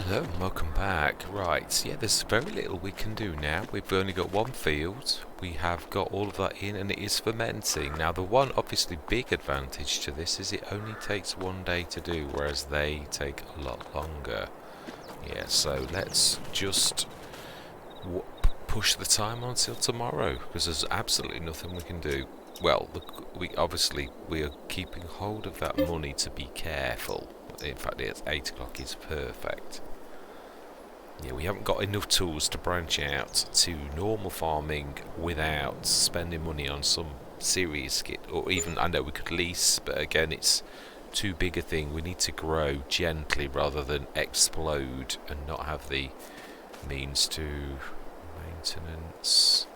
Hello and welcome back. Right, yeah, there's very little we can do now. We've only got one field. We have got all of that in and it is fermenting. Now the one obviously big advantage to this is it only takes 1 day to do, whereas they take a lot longer. Yeah, so let's just push the time on until tomorrow, because there's absolutely nothing we can do. Well, we are keeping hold of that money to be careful. In fact, it's 8 o'clock is perfect. Yeah, we haven't got enough tools to branch out to normal farming without spending money on some serious kit, or even, I know we could lease, but again, it's too big a thing. We need to grow gently rather than explode and not have the means to maintenance.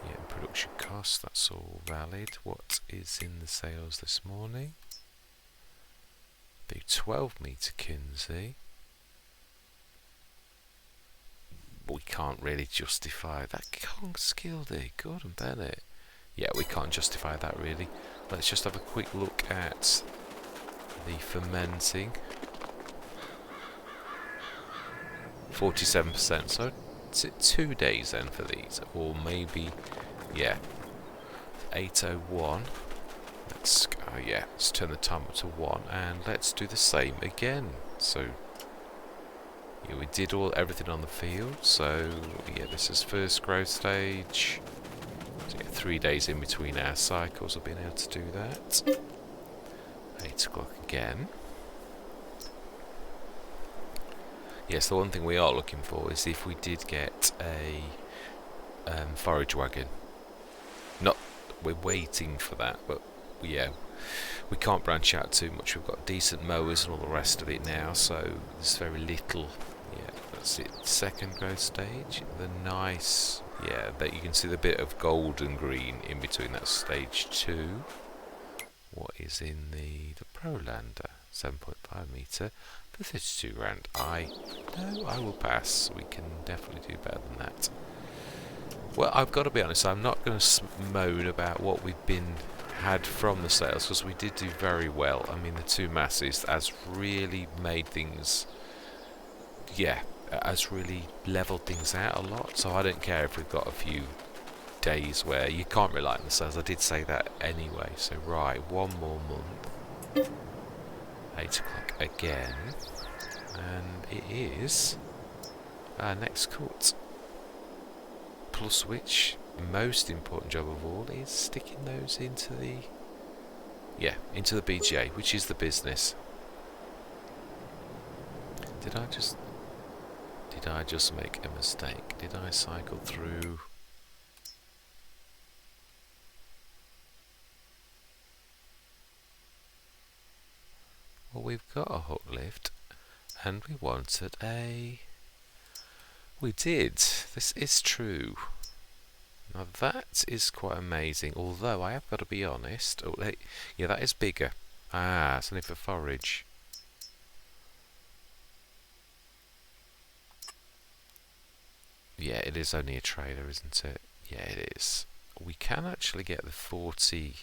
Yeah, production costs, that's all valid. What is in the sales this morning? The 12-metre Kinsey. We can't really justify that. Kong Skildy, Gordon Bennett. Yeah, we can't justify that really. Let's just have a quick look at the fermenting. 47%. So is it 2 days then for these, or maybe, yeah, 8:01. Let's let's turn the time up to 1 and let's do the same again. So yeah, we did everything on the field. So yeah, this is first growth stage. So yeah, 3 days in between our cycles of being able to do that. 8 o'clock again. Yes, the one thing we are looking for is if we did get a forage wagon. Not, we're waiting for that, but yeah, we can't branch out too much. We've got decent mowers and all the rest of it now, so there's very little. Yeah, that's it. Second growth stage, the nice, yeah, that you can see the bit of gold and green in between. That's stage 2. What is in the Prolander? 7.5 metre for 32 grand. I will pass. We can definitely do better than that. Well, I've got to be honest, I'm not going to moan about what we've had from the sales, because we did do very well. I mean, the 2 masses has really made things, yeah, has really leveled things out a lot. So I don't care if we've got a few days where you can't rely on the sales. I did say that anyway. So right, 1 more month. 8 o'clock again. And it is our next cut. Plus which, most important job of all is sticking those into the BGA, which is the business. Did I just make a mistake? Did I cycle through? Well, we've got a hook lift and we wanted we did. This is true. Now that is quite amazing, although I have got to be honest. Oh, yeah, that is bigger. Ah, it's only for forage. Yeah, it is only a trailer, isn't it? Yeah, it is. We can actually get the 40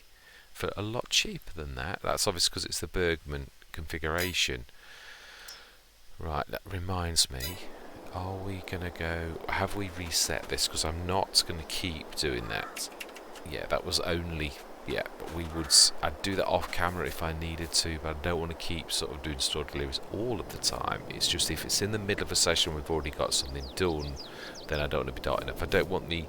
for a lot cheaper than that. That's obviously because it's the Bergman configuration. Right, that reminds me. Are we going to go... Have we reset this? Because I'm not going to keep doing that. Yeah, that was only... Yeah, but I'd do that off camera if I needed to, but I don't want to keep sort of doing store deliveries all of the time. It's just if it's in the middle of a session we've already got something done, then I don't want to be darting up. I don't want the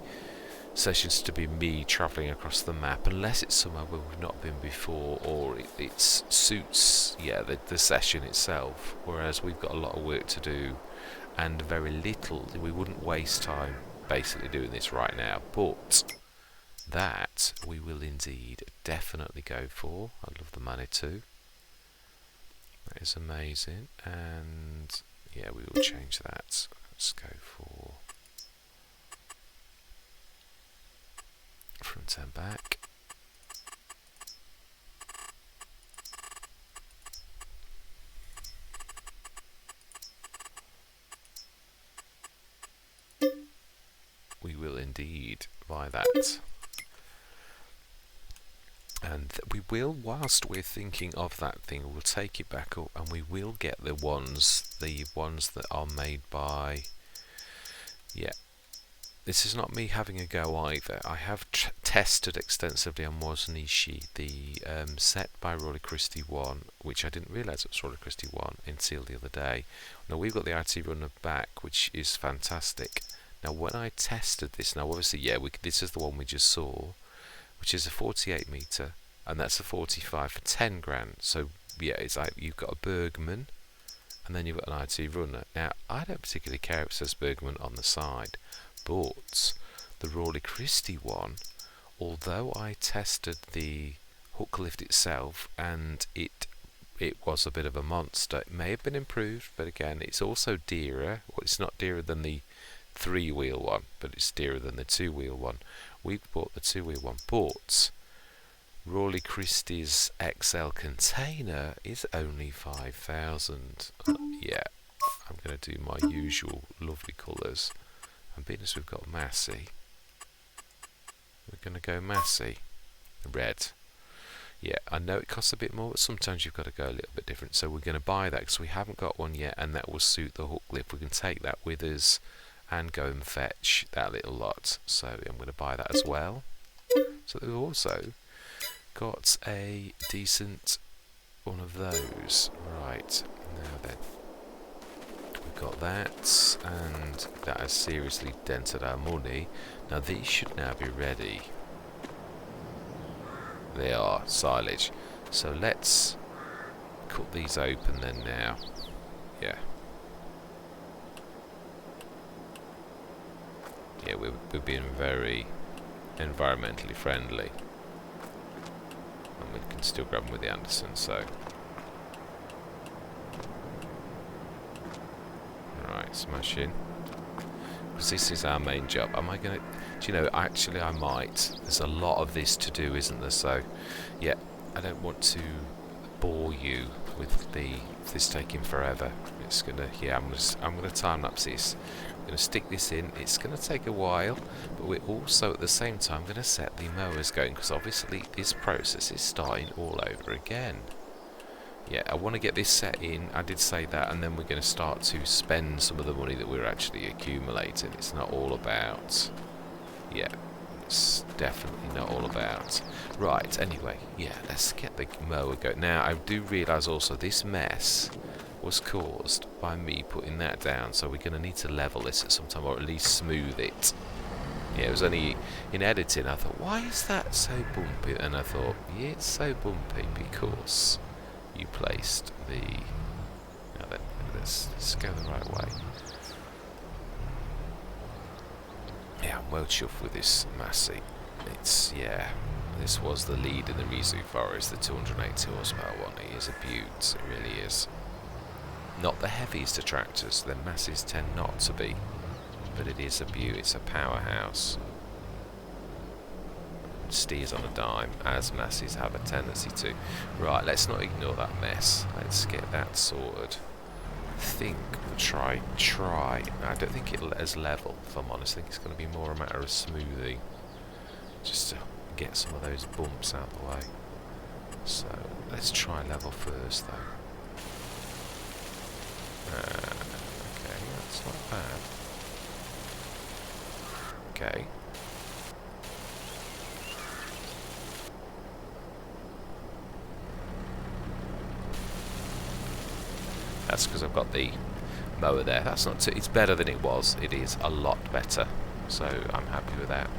sessions to be me travelling across the map, unless it's somewhere where we've not been before, or it suits, yeah, the session itself. Whereas we've got a lot of work to do, and very little. We wouldn't waste time basically doing this right now, but that we will indeed definitely go for. I love the Manitou. That is amazing. And yeah, we will change that. Let's go for front and back. We will indeed buy that. And we will, whilst we're thinking of that thing, we'll take it back up and we will get the ones that are made by, yeah, this is not me having a go either. I have tested extensively on Wozniacki the set by Rolly Christie 1, which I didn't realise it was Rolly Christie 1 until the other day. Now we've got the IT runner back, which is fantastic. Now when I tested this, now obviously, yeah, this is the one we just saw, which is a 48 metre, and that's a 45 for 10 grand. So yeah, it's like you've got a Bergman, and then you've got an IT runner. Now I don't particularly care if it says Bergman on the side, but the Rolly Christie one, although I tested the hook lift itself and it was a bit of a monster, it may have been improved, but again, it's also dearer. Well, it's not dearer than the 3-wheel one, but it's dearer than the 2-wheel one. We bought the 2-wheel one, but Rolly Christie's XL container is only 5,000. Yeah, I'm going to do my usual lovely colours. And being as we've got Massey, we're going to go Massey red. Yeah, I know it costs a bit more, but sometimes you've got to go a little bit different. So we're going to buy that because we haven't got one yet, and that will suit the hook lift. We can take that with us and go and fetch that little lot. So I'm going to buy that as well. So we've also got a decent one of those. Right, now then. We've got that, and that has seriously dented our money. Now these should now be ready. They are silage. So let's cut these open then now. Yeah. Yeah, we're being very environmentally friendly. And we can still grab them with the Anderson, so. Right, smash in. Because this is our main job. Am I going to... Do you know, actually I might. There's a lot of this to do, isn't there? So, yeah, I don't want to bore you with this taking forever. It's going to... Yeah, I'm going to time-lapse this. I'm going to stick this in. It's going to take a while, but we're also, at the same time, going to set the mowers going, because obviously this process is starting all over again. Yeah, I want to get this set in, I did say that, and then we're going to start to spend some of the money that we're actually accumulating. It's not all about... Yeah, it's definitely not all about... Right, anyway, yeah, let's get the mower going. Now, I do realise also this mess was caused by me putting that down, so we're going to need to level this at some time, or at least smooth it. Yeah, it was only in editing, I thought, why is that so bumpy? And I thought, yeah, it's so bumpy because... you placed the... Now then, let's go the right way. Yeah, I'm well chuffed with this Massey. It's, yeah, this was the lead in the Mizu Forest, the 280 horsepower one. It is a beaut, it really is. Not the heaviest of tractors, the Masseys tend not to be, but it is a beaut, it's a powerhouse. Steers on a dime, as Masseys have a tendency to. Right, let's not ignore that mess. Let's get that sorted. I think we'll try. I don't think it'll let us level, if I'm honest. I think it's going to be more a matter of smoothing. Just to get some of those bumps out of the way. So, let's try level first, though. Okay, that's not bad. Okay. That's because I've got the mower there. That's not too, it's better than it was. It is a lot better. So I'm happy with that.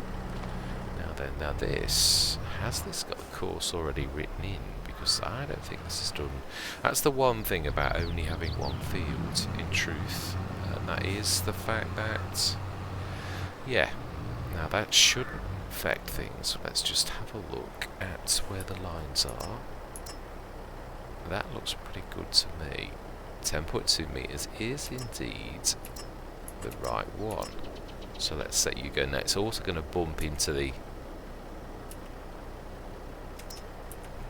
Now then, now this, has this got the course already written in? Because I don't think this is done. That's the one thing about only having one field, in truth. And that is the fact that, yeah, now that shouldn't affect things. Let's just have a look at where the lines are. That looks pretty good to me. 10.2 meters is indeed the right one. So let's set you go. Now it's also going to bump into the...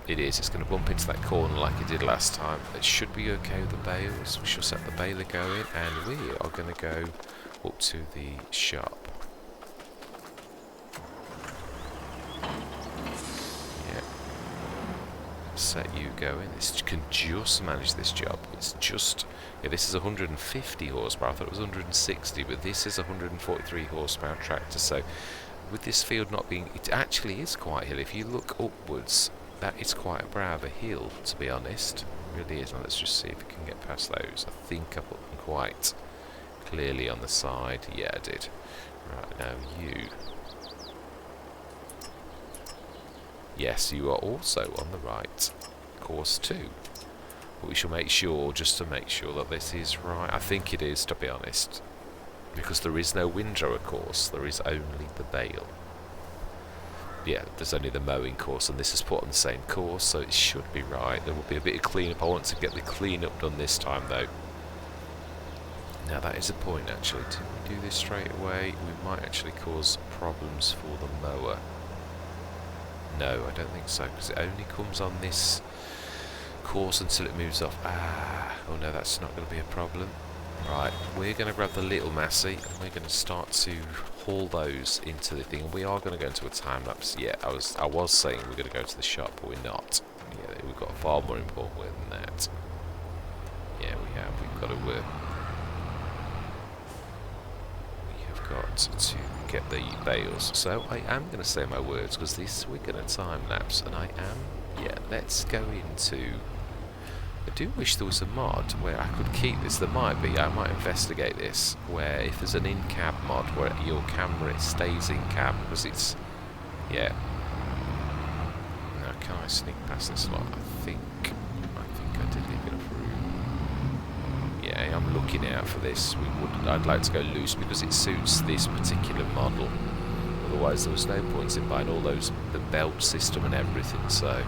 It's going to bump into that corner like it did last time. It should be okay with the bales. We shall set the baler going, and we are going to go up to the shop. Yeah. set you going. This can just manage this job. It's just, yeah, this is 150 horsepower. I thought it was 160, but this is 143 horsepower tractor. So with this field not being, it actually is quite hilly. If you look upwards, that is quite a brow of a hill, to be honest. It really is. Now let's just see if we can get past those. I think I put them quite clearly on the side. Yeah, I did. Right, now you. Yes, you are also on the right course too. But we shall make sure, just to make sure that this is right. I think it is, to be honest. Because there is no windrow, of course. There is only the bale. Yeah, there's only the mowing course, and this is put on the same course, so it should be right. There will be a bit of cleanup. I want to get the cleanup done this time, though. Now, that is a point, actually. Do we do this straight away? We might actually cause problems for the mower. No, I don't think so, because it only comes on this course until it moves off. Oh no, that's not going to be a problem. Right, we're going to grab the little Massey, and we're going to start to haul those into the thing. We are going to go into a time lapse. Yeah, I was saying we're going to go to the shop, but we're not. Yeah, we've got a far more important way than that. Yeah, we have. We've got to work. We have got to get the bales. So I am going to say my words, because this we're going to time lapse, and I am. Yeah, let's go into. I do wish there was a mod where I could keep this. There might be. I might investigate this. Where if there's an in-cab mod where your camera stays in cab, because it's, yeah. Now can I sneak past this lot? I think I did leave enough room. Yeah, I'm looking out for this. I'd like to go loose because it suits this particular model. Otherwise, there was no point in buying all those, the belt system and everything. So.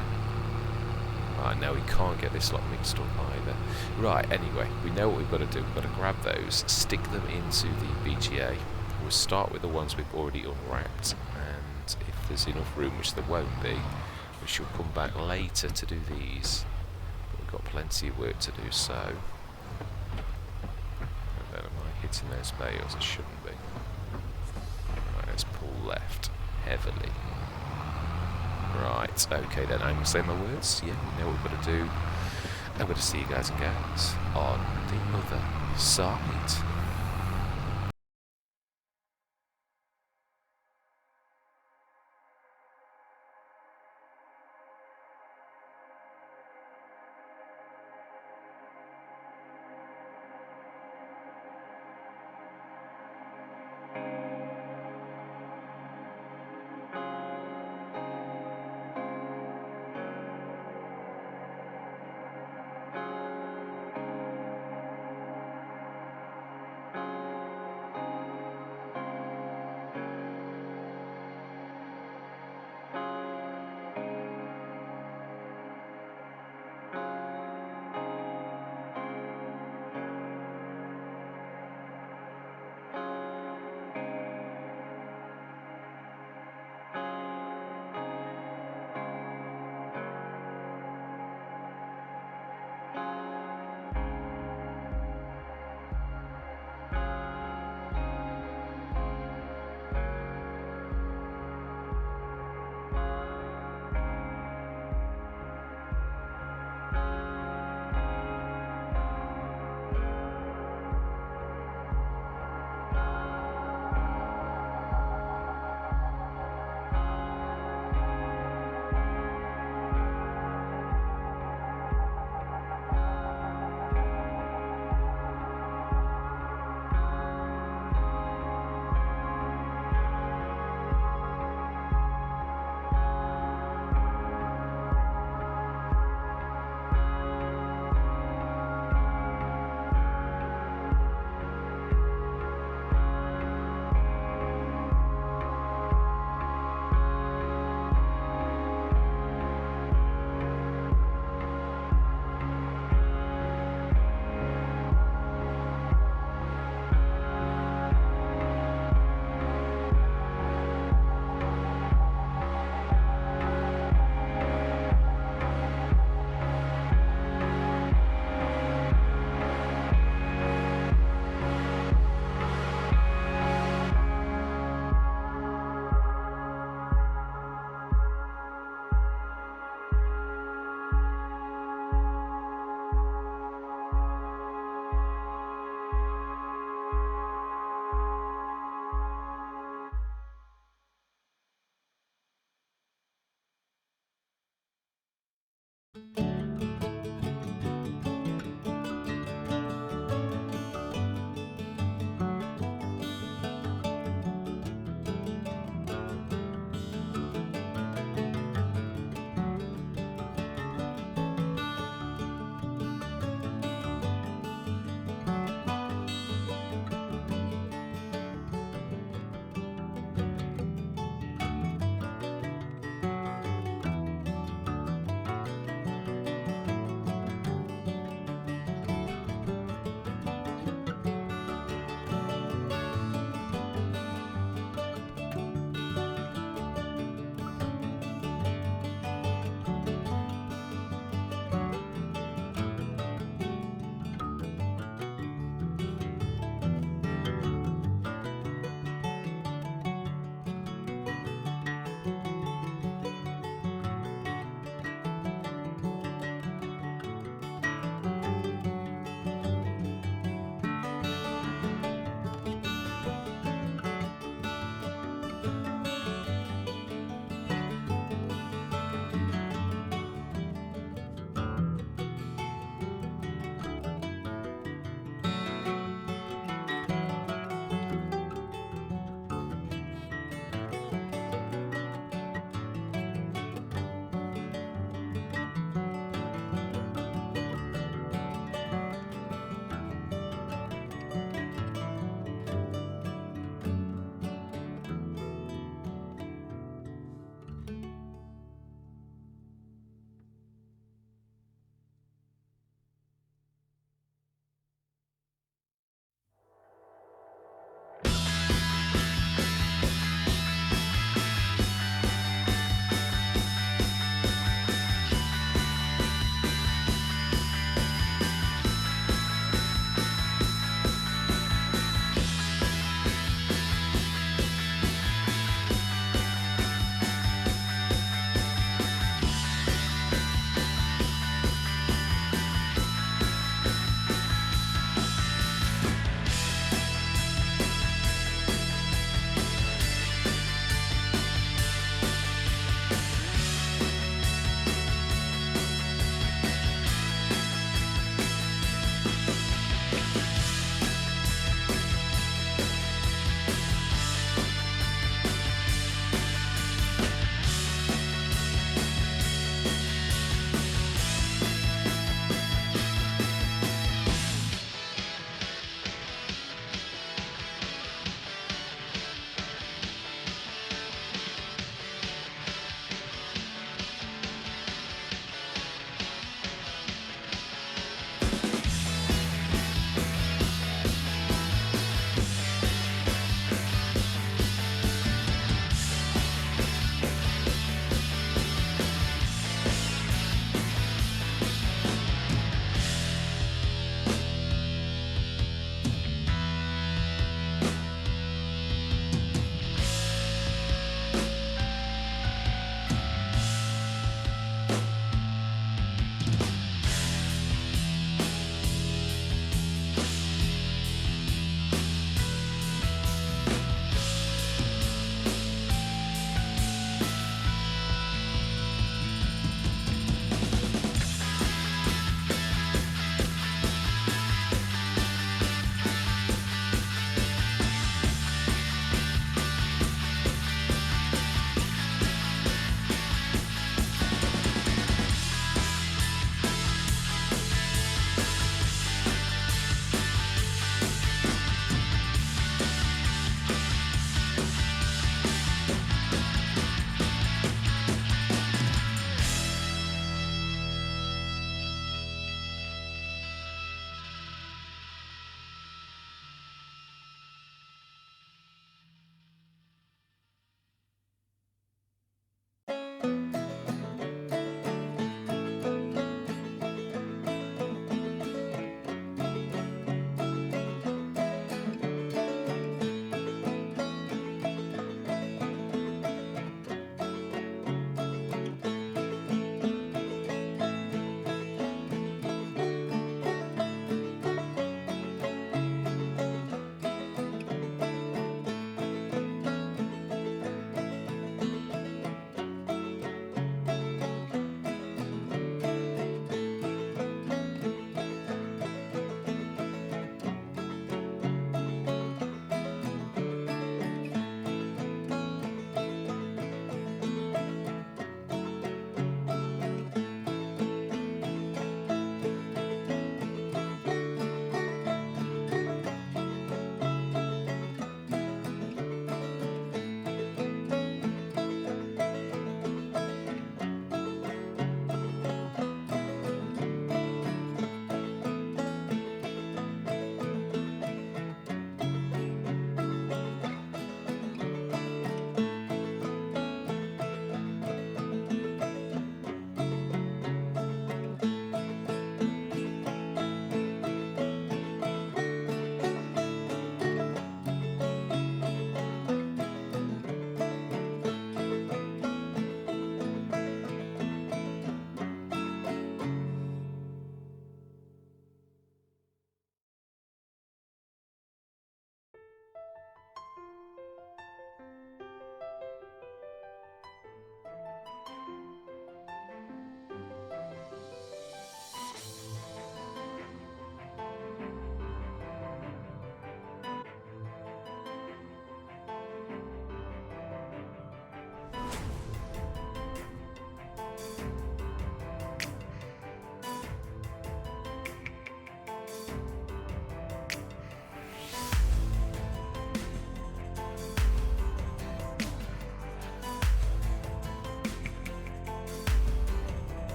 Right, now we can't get this lot mixed up either. Right, anyway, we know what we've got to do. We've got to grab those, stick them into the BGA. We'll start with the ones we've already unwrapped, and if there's enough room, which there won't be, we shall come back later to do these. But we've got plenty of work to do, so. And then am I hitting those bales? I shouldn't be. Right, let's pull left heavily. Right, okay then, I'm going to say my words. Yeah, we know what we've got to do. I'm going to see you guys and gals on the other side.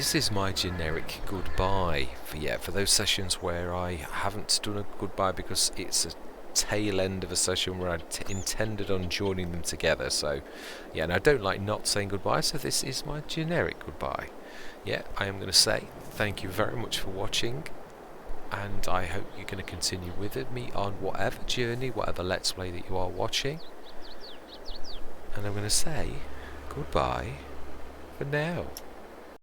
this is my generic goodbye for those sessions where I haven't done a goodbye because it's a tail end of a session where I intended on joining them together. So yeah, and I don't like not saying goodbye, so this is my generic goodbye. Yeah, I am going to say thank you very much for watching, and I hope you're going to continue with me on whatever journey, whatever Let's Play that you are watching. And I'm going to say goodbye for now.